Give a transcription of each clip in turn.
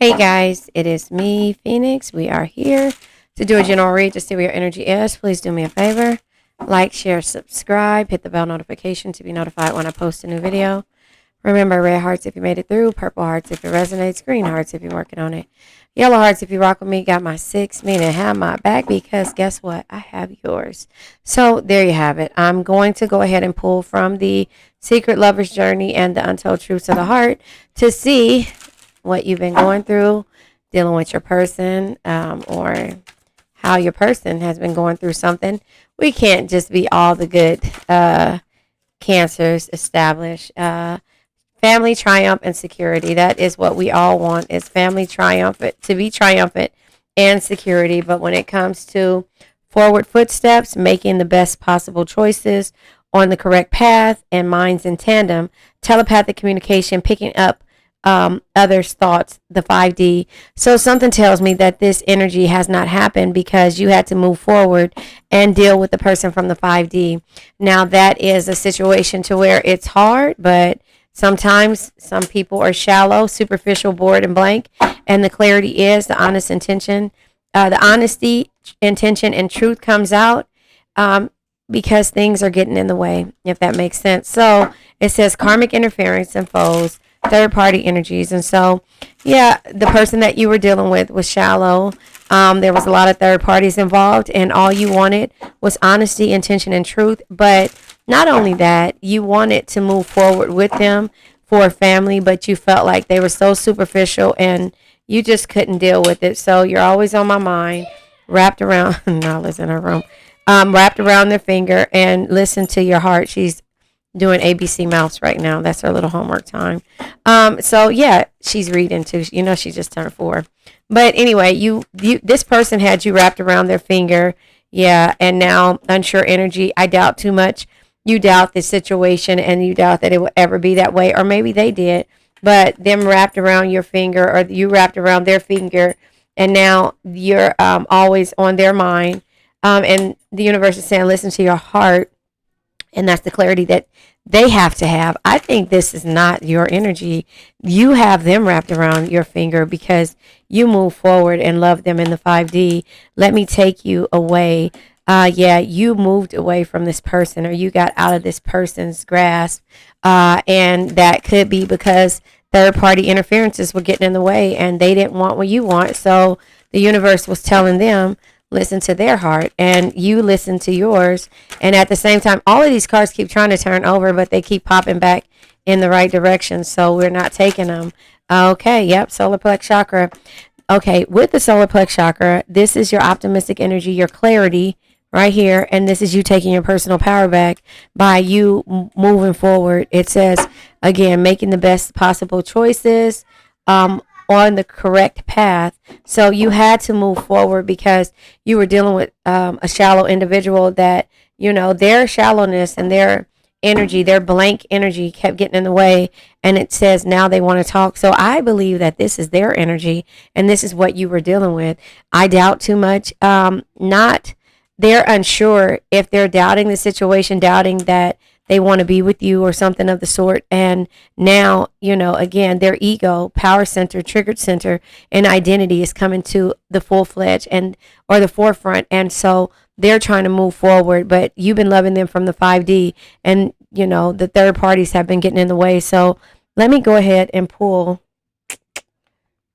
Hey guys, it is me, Phoenix. We are here to do a general read to see where your energy is. Please do me a favor. Like, share, subscribe, hit the bell notification to be notified when I post a new video. Remember, red hearts if you made it through, purple hearts if it resonates, green hearts if you're working on it, yellow hearts if you rock with me, got my six, meaning have my back because guess what? I have yours. So there you have it. I'm going to go ahead and pull from the Secret Lover's Journey and the Untold Truths of the Heart to see what you've been going through, dealing with your person, or how your person has been going through something. We can't just be all the good cancers established. Family triumph and security. That is what we all want, is family triumphant, to be triumphant and security. But when it comes to forward footsteps, making the best possible choices on the correct path, and minds in tandem, telepathic communication, picking up others' thoughts, the 5D. So something tells me that this energy has not happened because you had to move forward and deal with the person from the 5D. Now that is a situation to where it's hard, but sometimes some people are shallow, superficial, bored, and blank. And the clarity is the honest intention, the honesty, intention, and truth comes out because things are getting in the way, if that makes sense. So it says karmic interference and foes, third party energies. And so, yeah, the person that you were dealing with was shallow. There was a lot of third parties involved, and all you wanted was honesty, intention, and truth. But not only that, you wanted to move forward with them for a family, but you felt like they were so superficial and you just couldn't deal with it. So you're always on my mind, wrapped around, Nala's in her room, wrapped around their finger, and listen to your heart. She's doing ABC Mouse right now. That's her little homework time. So yeah, she's reading too. You know, she just turned 4. But anyway, you this person had you wrapped around their finger. Yeah, and now unsure energy. I doubt too much. You doubt the situation, and you doubt that it will ever be that way, or maybe they did. But them wrapped around your finger, or you wrapped around their finger, and now you're always on their mind. And the universe is saying, listen to your heart. And that's the clarity that they have to have. I think this is not your energy. You have them wrapped around your finger because you move forward and love them in the 5D. Let me take you away. Yeah, you moved away from this person, or you got out of this person's grasp. And that could be because third party interferences were getting in the way and they didn't want what you want. So the universe was telling them, listen to their heart, and you listen to yours. And at the same time, all of these cards keep trying to turn over, but they keep popping back in the right direction. So we're not taking them. Okay. Yep. Solar plex chakra. Okay. With the solar plex chakra, this is your optimistic energy, your clarity right here. And this is you taking your personal power back by you moving forward. It says, again, making the best possible choices, on the correct path. So you had to move forward because you were dealing with a shallow individual that, you know, their shallowness and their energy, their blank energy kept getting in the way. And it says now they want to talk. So I believe that this is their energy and this is what you were dealing with. I doubt too much. They're unsure if they're doubting the situation, doubting that they want to be with you or something of the sort. And now, you know, again, their ego, power center, triggered center, and identity is coming to the full-fledged and or the forefront. And so they're trying to move forward, but you've been loving them from the 5D, and, you know, the third parties have been getting in the way. So let me go ahead and pull.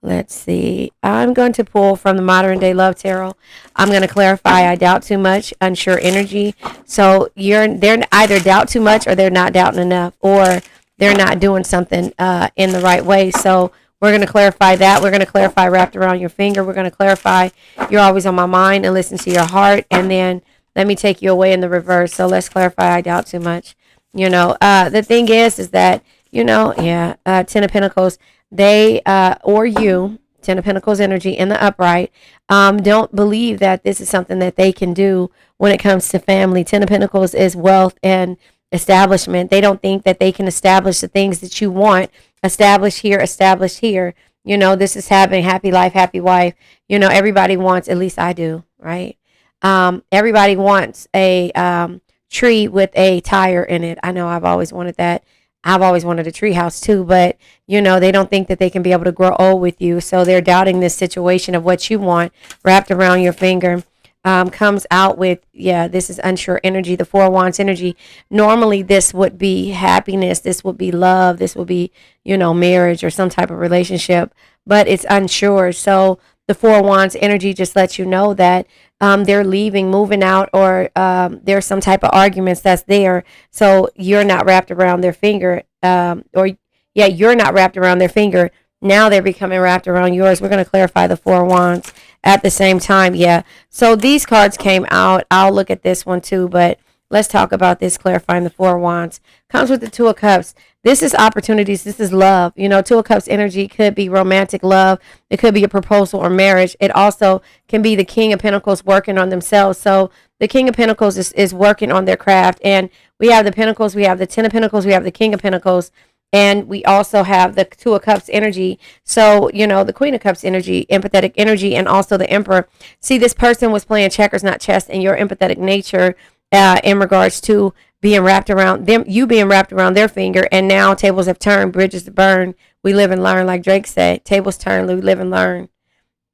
Let's see. I'm going to pull from the Modern Day Love Tarot. I'm going to clarify. I doubt too much, unsure energy. So they're either doubt too much, or they're not doubting enough, or they're not doing something in the right way. So we're going to clarify that. We're going to clarify wrapped around your finger. We're going to clarify you're always on my mind and listen to your heart. And then let me take you away in the reverse. So let's clarify. I doubt too much. You know, the thing is that, you know, yeah, 10 of Pentacles. They or you, 10 of Pentacles energy in the upright, don't believe that this is something that they can do when it comes to family. 10 of Pentacles is wealth and establishment. They don't think that they can establish the things that you want. Established here. You know, this is having happy life, happy wife. You know, everybody wants, at least I do, right? Everybody wants a tree with a tire in it. I know I've always wanted that. I've always wanted a treehouse too, but they don't think that they can be able to grow old with you. So they're doubting this situation of what you want wrapped around your finger. Comes out with, this is unsure energy, the Four of Wands energy. Normally, this would be happiness, this would be love, this would be, marriage or some type of relationship, but it's unsure. So the Four of Wands energy just lets you know that they're leaving, moving out, or there's some type of arguments that's there. So you're not wrapped around their finger, you're not wrapped around their finger. Now they're becoming wrapped around yours. We're going to clarify the Four of Wands at the same time. So these cards came out. I'll look at this one too, but let's talk about this, clarifying the Four of Wands. Comes with the Two of Cups. This is opportunities. This is love. Two of Cups energy could be romantic love. It could be a proposal or marriage. It also can be the King of Pentacles working on themselves. So the King of Pentacles is working on their craft. And we have the Pentacles. We have the Ten of Pentacles. We have the King of Pentacles. And we also have the Two of Cups energy. So, the Queen of Cups energy, empathetic energy, and also the Emperor. See, this person was playing checkers, not chess, in your empathetic nature in regards to being wrapped around them, you being wrapped around their finger. And now tables have turned, bridges to burn. We live and learn, like Drake said. Tables turn, we live and learn,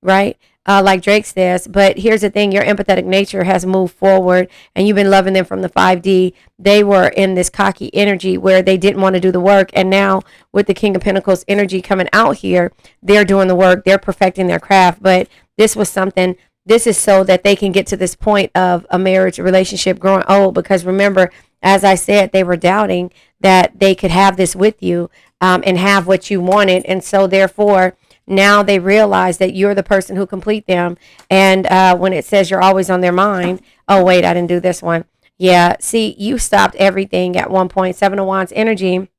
right? Like Drake says. But here's the thing, your empathetic nature has moved forward, and you've been loving them from the 5D. They were in this cocky energy where they didn't want to do the work, and now with the King of Pentacles energy coming out here, they're doing the work, they're perfecting their craft. But this was something, this is so that they can get to this point of a marriage, a relationship growing old. Because remember, as I said, they were doubting that they could have this with you and have what you wanted. And so therefore, now they realize that you're the person who complete them. And when it says you're always on their mind, oh, wait, I didn't do this one. Yeah, see, you stopped everything at one point. Seven of Wands energy.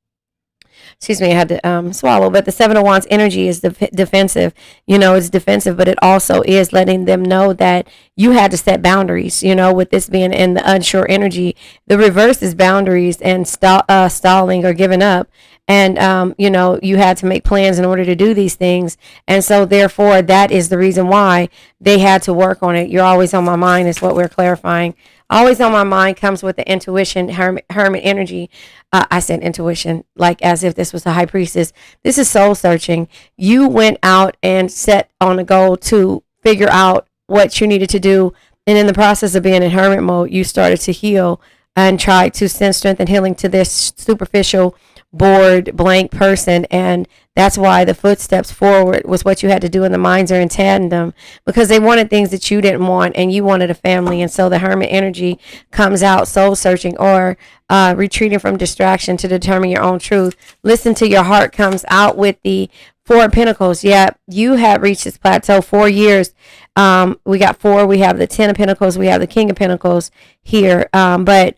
Excuse me, I had to swallow. But the Seven of Wands energy is defensive. It's defensive, but it also is letting them know that you had to set boundaries, with this being in the unsure energy. The reverse is boundaries and stalling or giving up. And, you had to make plans in order to do these things. And so, therefore, that is the reason why they had to work on it. You're always on my mind is what we're clarifying. Always on my mind comes with the intuition, hermit energy. I said intuition, like as if this was a high priestess. This is soul searching. You went out and set on a goal to figure out what you needed to do. And in the process of being in hermit mode, you started to heal and try to send strength and healing to this superficial, bored, blank person. And that's why the footsteps forward was what you had to do, and the minds are in tandem, because they wanted things that you didn't want, and you wanted a family. And so the hermit energy comes out, soul searching, or retreating from distraction to determine your own truth. Listen to your heart comes out with the Four of Pentacles. Yeah, you have reached this plateau. 4 years. We got 4. We have the Ten of Pentacles. We have the King of Pentacles here. But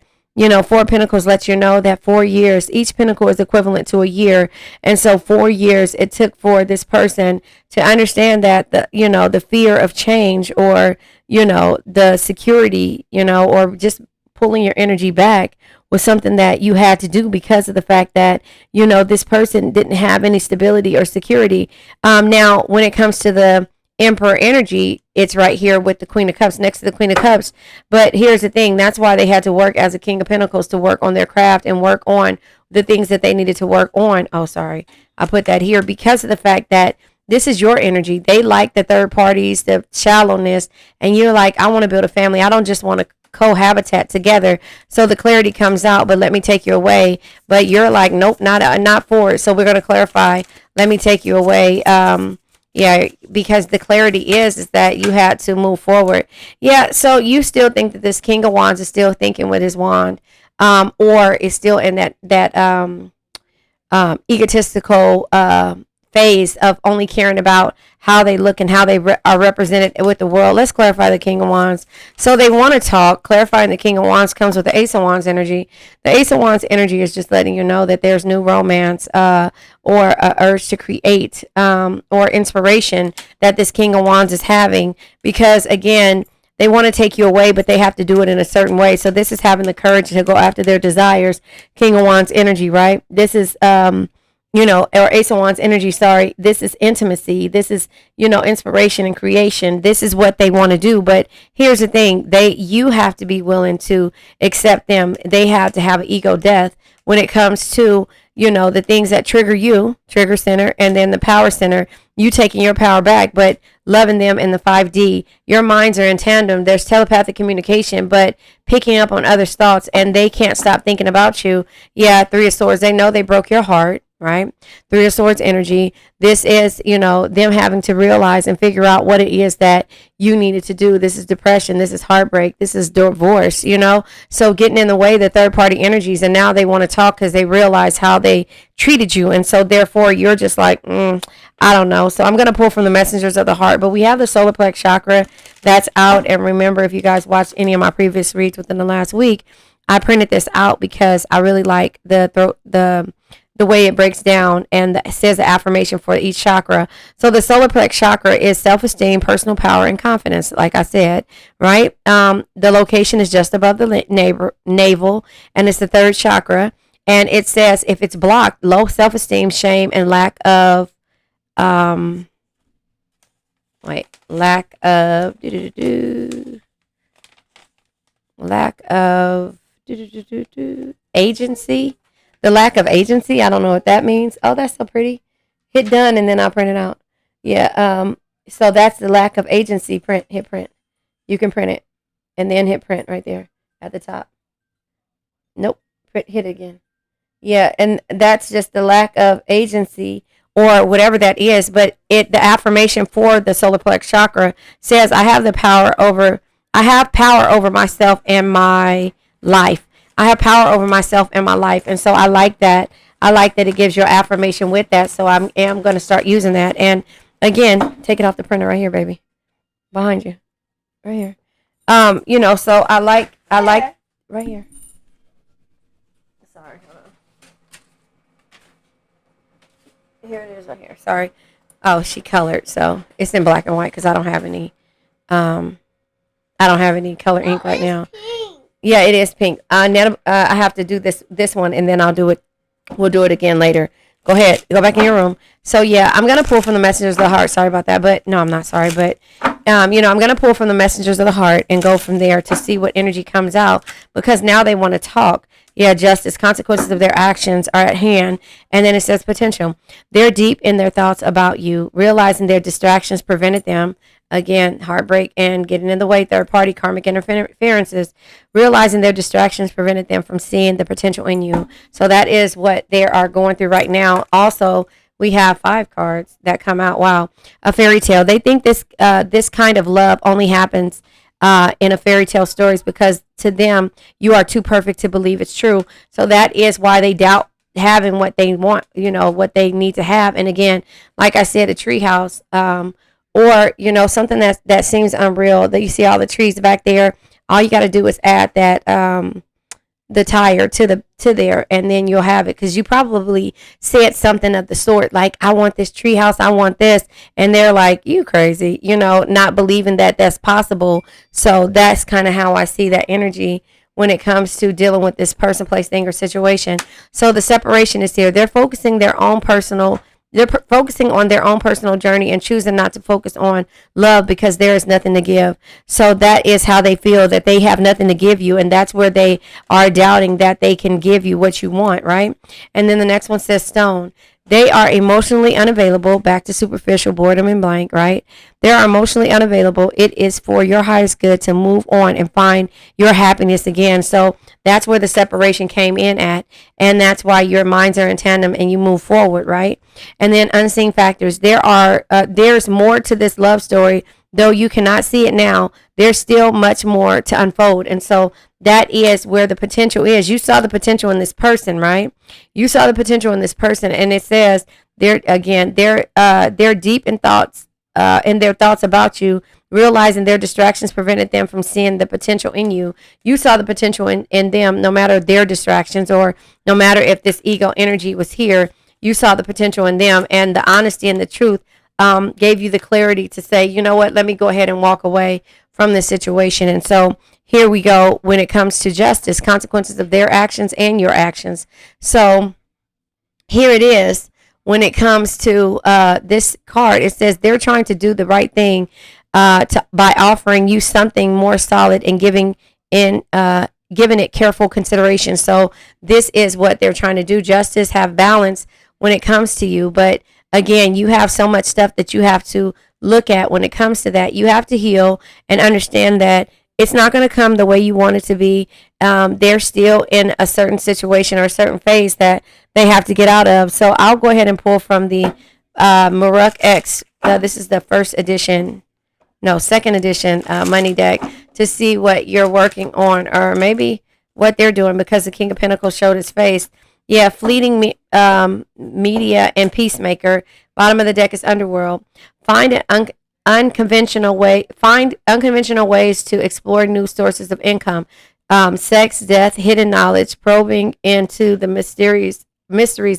Four of Pentacles lets you know that 4 years, each pentacle is equivalent to a year. And so 4 years it took for this person to understand that the fear of change, or, the security, or just pulling your energy back was something that you had to do, because of the fact that, this person didn't have any stability or security. Now, when it comes to the Emperor energy, it's right here with the Queen of Cups, next to the Queen of Cups. But here's the thing, that's why they had to work as a King of Pentacles, to work on their craft and work on the things that they needed to work on. Oh, sorry, I put that here because of the fact that this is your energy. They like the third parties, the shallowness, and you're like, I want to build a family. I don't just want to cohabitat together. So the clarity comes out, but let me take you away. But you're like, nope, not for it. So we're going to clarify, let me take you away. Yeah, because the clarity is that you had to move forward. Yeah, so you still think that this King of Wands is still thinking with his wand, or is still in that egotistical phase of only caring about how they look and how they are represented with the world. Let's clarify the King of Wands. So they want to talk. Clarifying the King of Wands comes with the Ace of Wands energy. The Ace of Wands energy is just letting you know that there's new romance or a urge to create or inspiration that this King of Wands is having, because again, they want to take you away, but they have to do it in a certain way. So this is having the courage to go after their desires. King of Wands energy, right? This is or Ace of Wands energy, sorry. This is intimacy. This is, inspiration and creation. This is what they want to do. But here's the thing. You have to be willing to accept them. They have to have an ego death when it comes to, the things that trigger you, trigger center, and then the power center, you taking your power back, but loving them in the 5D. Your minds are in tandem. There's telepathic communication, but picking up on others' thoughts, and they can't stop thinking about you. Yeah, Three of Swords, they know they broke your heart, right? Three of Swords energy. This is, them having to realize and figure out what it is that you needed to do. This is depression. This is heartbreak. This is divorce, So getting in the way, the third party energies, and now they want to talk because they realize how they treated you. And so therefore you're just like, I don't know. So I'm going to pull from the messengers of the heart, but we have the solar plex chakra that's out. And remember, if you guys watched any of my previous reads within the last week, I printed this out because I really like the way it breaks down, and it says the affirmation for each chakra. So the solar plex chakra is self-esteem, personal power, and confidence, like I said, right? The location is just above the navel, and it's the third chakra. And it says if it's blocked, low self-esteem, shame, and lack of agency. The lack of agency, I don't know what that means. Oh, that's so pretty. Hit done, and then I'll print it out. Yeah, so that's the lack of agency. Hit print. You can print it, and then hit print right there at the top. Nope, hit it again. Yeah, and that's just the lack of agency or whatever that is. But the affirmation for the solar plex chakra says, I have power over myself and my life. I have power over myself and my life. And so I like that. I like that it gives your affirmation with that. So I am going to start using that. And again, take it off the printer right here, baby. Behind you. Right here. So I like right here. Sorry, hold on. Here it is right here. Sorry. Oh, she colored. So it's in black and white because I don't have any color ink right now. Yeah, it is pink. I have to do this one, and then I'll do it. We'll do it again later. Go ahead. Go back in your room. So, yeah, I'm going to pull from the messengers of the heart. Sorry about that. But, no, I'm not sorry. But, I'm going to pull from the messengers of the heart and go from there to see what energy comes out. Because now they want to talk. Yeah, justice. Consequences of their actions are at hand. And then it says potential. They're deep in their thoughts about you, realizing their distractions prevented them. Again, heartbreak and getting in the way, third party karmic interferences, realizing their distractions prevented them from seeing the potential in you. So that is what they are going through right now. Also, we have 5 cards that come out. Wow. A fairy tale. They think this kind of love only happens in a fairy tale stories because to them, you are too perfect to believe it's true. So that is why they doubt having what they want, what they need to have. And again, like I said, a treehouse, or, something that seems unreal, that you see all the trees back there. All you got to do is add that the tire to there, and then you'll have it. Because you probably said something of the sort, like, I want this tree house, I want this. And they're like, you crazy, not believing that that's possible. So that's kind of how I see that energy when it comes to dealing with this person, place, thing, or situation. So the separation is here. They're focusing They're focusing on their own personal journey and choosing not to focus on love because there is nothing to give. So that is how they feel, that they have nothing to give you. And that's where they are doubting that they can give you what you want, right? And then the next one says stone. They are emotionally unavailable, back to superficial, boredom and blank, right? They are emotionally unavailable. It is for your highest good to move on and find your happiness again. So that's where the separation came in at. And that's why your minds are in tandem and you move forward, right? And then unseen factors. There's more to this love story. Though you cannot see it now, there's still much more to unfold. And so that is where the potential is. You saw the potential in this person, right? You saw the potential in this person. And it says they're deep in thoughts, in their thoughts about you, realizing their distractions prevented them from seeing the potential in you. You saw the potential in them, no matter their distractions, or no matter if this ego energy was here. You saw the potential in them, and the honesty and the truth gave you the clarity to say, you know what, let me go ahead and walk away from this situation. And so here we go when it comes to justice, consequences of their actions and your actions. So here it is when it comes to this card. It says they're trying to do the right thing by offering you something more solid and giving in given it careful consideration. So this is what they're trying to do. Justice, have balance when it comes to you. But again, you have so much stuff that you have to look at when it comes to that. You have to heal and understand that it's not going to come the way you want it to be. They're still in a certain situation or a certain phase that they have to get out of. So I'll go ahead and pull from the Maruk X. This is the second edition money deck to see what you're working on, or maybe what they're doing, because the King of Pentacles showed his face. Yeah, fleeting media and peacemaker. Bottom of the deck is underworld. Find unconventional ways to explore new sources of income. Sex, death, hidden knowledge, probing into the mysteries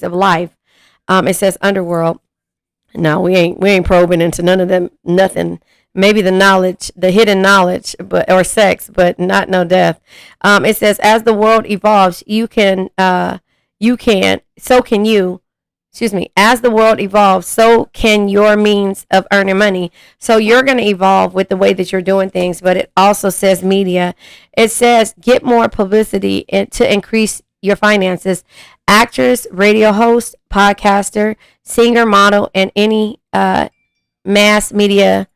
of life. It says underworld. No, we ain't probing into none of them. Nothing. Maybe the knowledge, the hidden knowledge, or sex, but not no death. It says, as the world evolves, so can you. Excuse me. As the world evolves, so can your means of earning money. So you're going to evolve with the way that you're doing things. But it also says media. It says get more publicity to increase your finances. Actress, radio host, podcaster, singer, model, and any mass media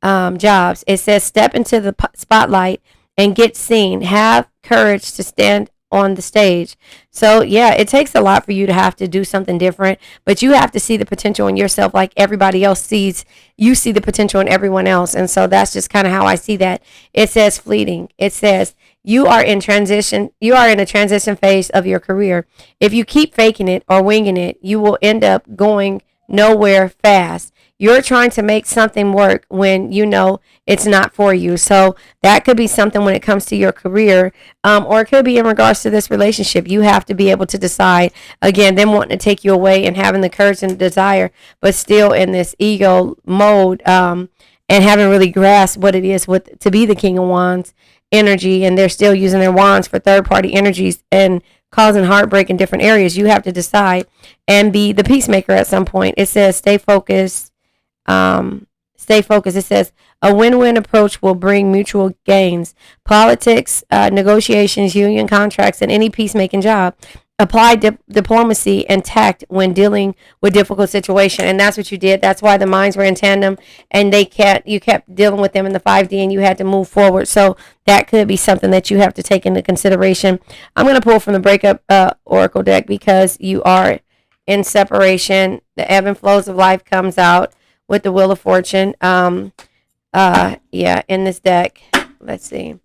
jobs. It says step into the spotlight and get seen. Have courage to stand on the stage. So yeah, it takes a lot for you to have to do something different, but you have to see the potential in yourself like everybody else sees. You see the potential in everyone else. And so that's just kind of how I see that. It says fleeting. It says you are in transition. You are in a transition phase of your career. If you keep faking it or winging it, you will end up going nowhere fast. You're trying to make something work when you know it's not for you. So that could be something when it comes to your career, or it could be in regards to this relationship. You have to be able to decide, again, them wanting to take you away and having the courage and the desire, but still in this ego mode, and haven't really grasped what it is to be the King of Wands energy. And they're still using their wands for third party energies and causing heartbreak in different areas. You have to decide and be the peacemaker at some point. It says stay focused. It says a win-win approach will bring mutual gains. Politics, negotiations, union contracts, and any peacemaking job. Apply diplomacy and tact when dealing with difficult situation. And that's what you did. That's why the minds were in tandem, and you kept dealing with them in the 5D, and you had to move forward. So that could be something that you have to take into consideration. I'm going to pull from the breakup oracle deck because you are in separation. The ebb and flows of life comes out with the Wheel of Fortune. In this deck. Let's see.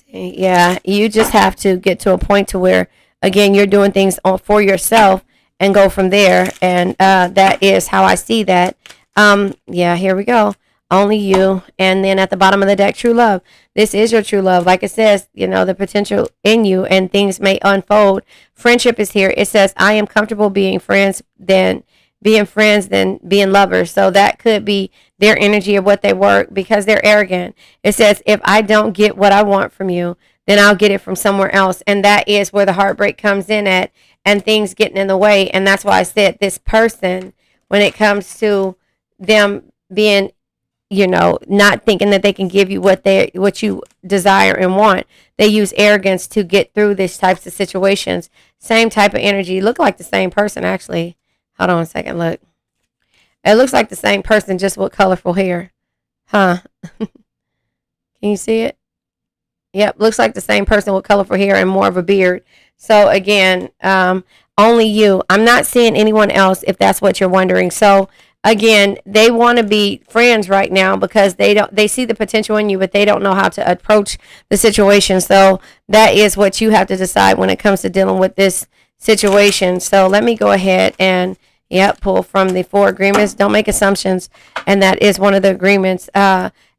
Yeah, you just have to get to a point to where, again, you're doing things for yourself and go from there. And that is how I see that. Here we go. Only you. And then at the bottom of the deck, true love. This is your true love. Like it says, the potential in you, and things may unfold. Friendship is here. It says, I am comfortable being friends than being lovers. So that could be their energy of what they work, because they're arrogant. It says, if I don't get what I want from you, then I'll get it from somewhere else. And that is where the heartbreak comes in at, and things getting in the way. And that's why I said this person, when it comes to them being, not thinking that they can give you what you desire and want, they use arrogance to get through these types of situations. Same type of energy. Look like the same person, actually. Hold on a second. Look. It looks like the same person, just with colorful hair. Huh? Can you see it? Yep. Looks like the same person with colorful hair and more of a beard. So again, only you. I'm not seeing anyone else, if that's what you're wondering. So again, they want to be friends right now because they see the potential in you, but they don't know how to approach the situation. So that is what you have to decide when it comes to dealing with this situation. So let me go ahead and pull from the 4 agreements. Don't make assumptions, and that is one of the agreements.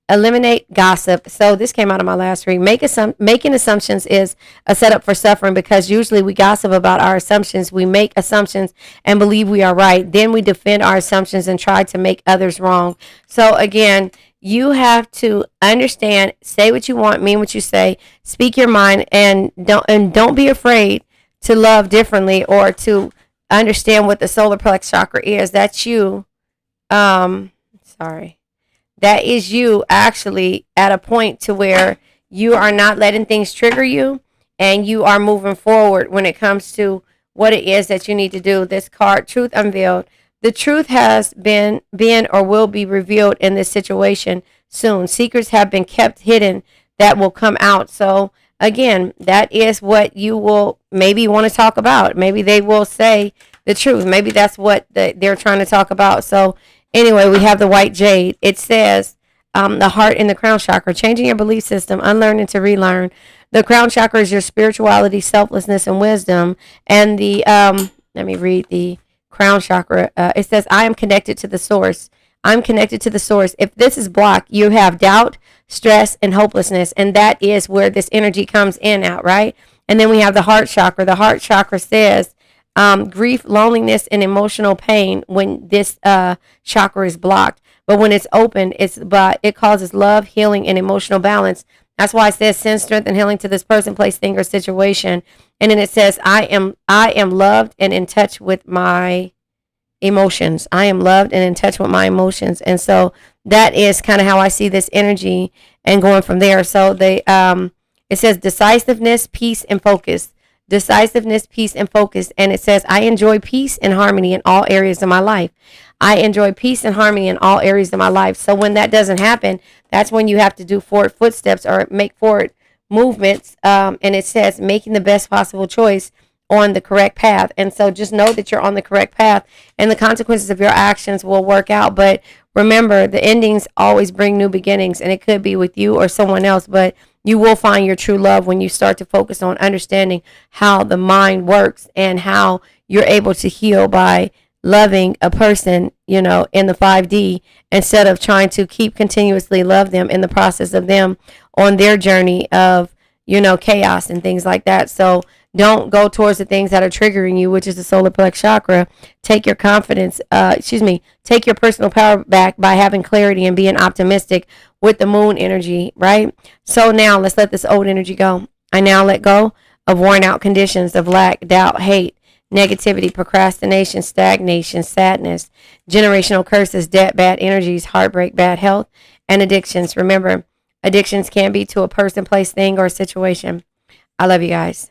Eliminate gossip. So this came out of my last read. Making assumptions is a setup for suffering, because usually we gossip about our assumptions. We make assumptions and believe we are right. Then we defend our assumptions and try to make others wrong. So again, you have to understand, say what you want, mean what you say, speak your mind, and don't be afraid to love differently, or to understand what the solar plex chakra is. That's you. That is you actually at a point to where you are not letting things trigger you, and you are moving forward when it comes to what it is that you need to do. This card, Truth Unveiled. The truth has been or will be revealed in this situation soon. Secrets have been kept hidden that will come out. So again, that is what you will maybe want to talk about. Maybe they will say the truth. Maybe that's what they're trying to talk about. So anyway, we have the white jade. It says the heart and the crown chakra, changing your belief system, unlearning to relearn. The crown chakra is your spirituality, selflessness, and wisdom. And the let me read the crown chakra. It says, I am connected to the source. I'm connected to the source. If this is blocked, you have doubt, stress, and hopelessness. And that is where this energy comes in out, right? And then we have the heart chakra. The heart chakra says grief, loneliness, and emotional pain when this chakra is blocked. But when it's open, it causes love, healing, and emotional balance. That's why it says send strength and healing to this person, place, thing, or situation. And then it says I am loved and in touch with my emotions. I am loved and in touch with my emotions. And so that is kind of how I see this energy and going from there. So it says decisiveness, peace, and focus. Decisiveness, peace, and focus. And it says I enjoy peace and harmony in all areas of my life. I enjoy peace and harmony in all areas of my life. So when that doesn't happen, that's when you have to do forward footsteps or make forward movements. And it says making the best possible choice on the correct path. And so just know that you're on the correct path and the consequences of your actions will work out. But remember, the endings always bring new beginnings, and it could be with you or someone else, but you will find your true love when you start to focus on understanding how the mind works and how you're able to heal by loving a person, in the 5D, instead of trying to keep continuously love them in the process of them on their journey of, chaos and things like that. So don't go towards the things that are triggering you, which is the solar plex chakra. Take your take your personal power back by having clarity and being optimistic with the moon energy, right? So now let's let this old energy go. I now let go of worn out conditions of lack, doubt, hate, negativity, procrastination, stagnation, sadness, generational curses, debt, bad energies, heartbreak, bad health, and addictions. Remember, addictions can be to a person, place, thing, or situation. I love you guys.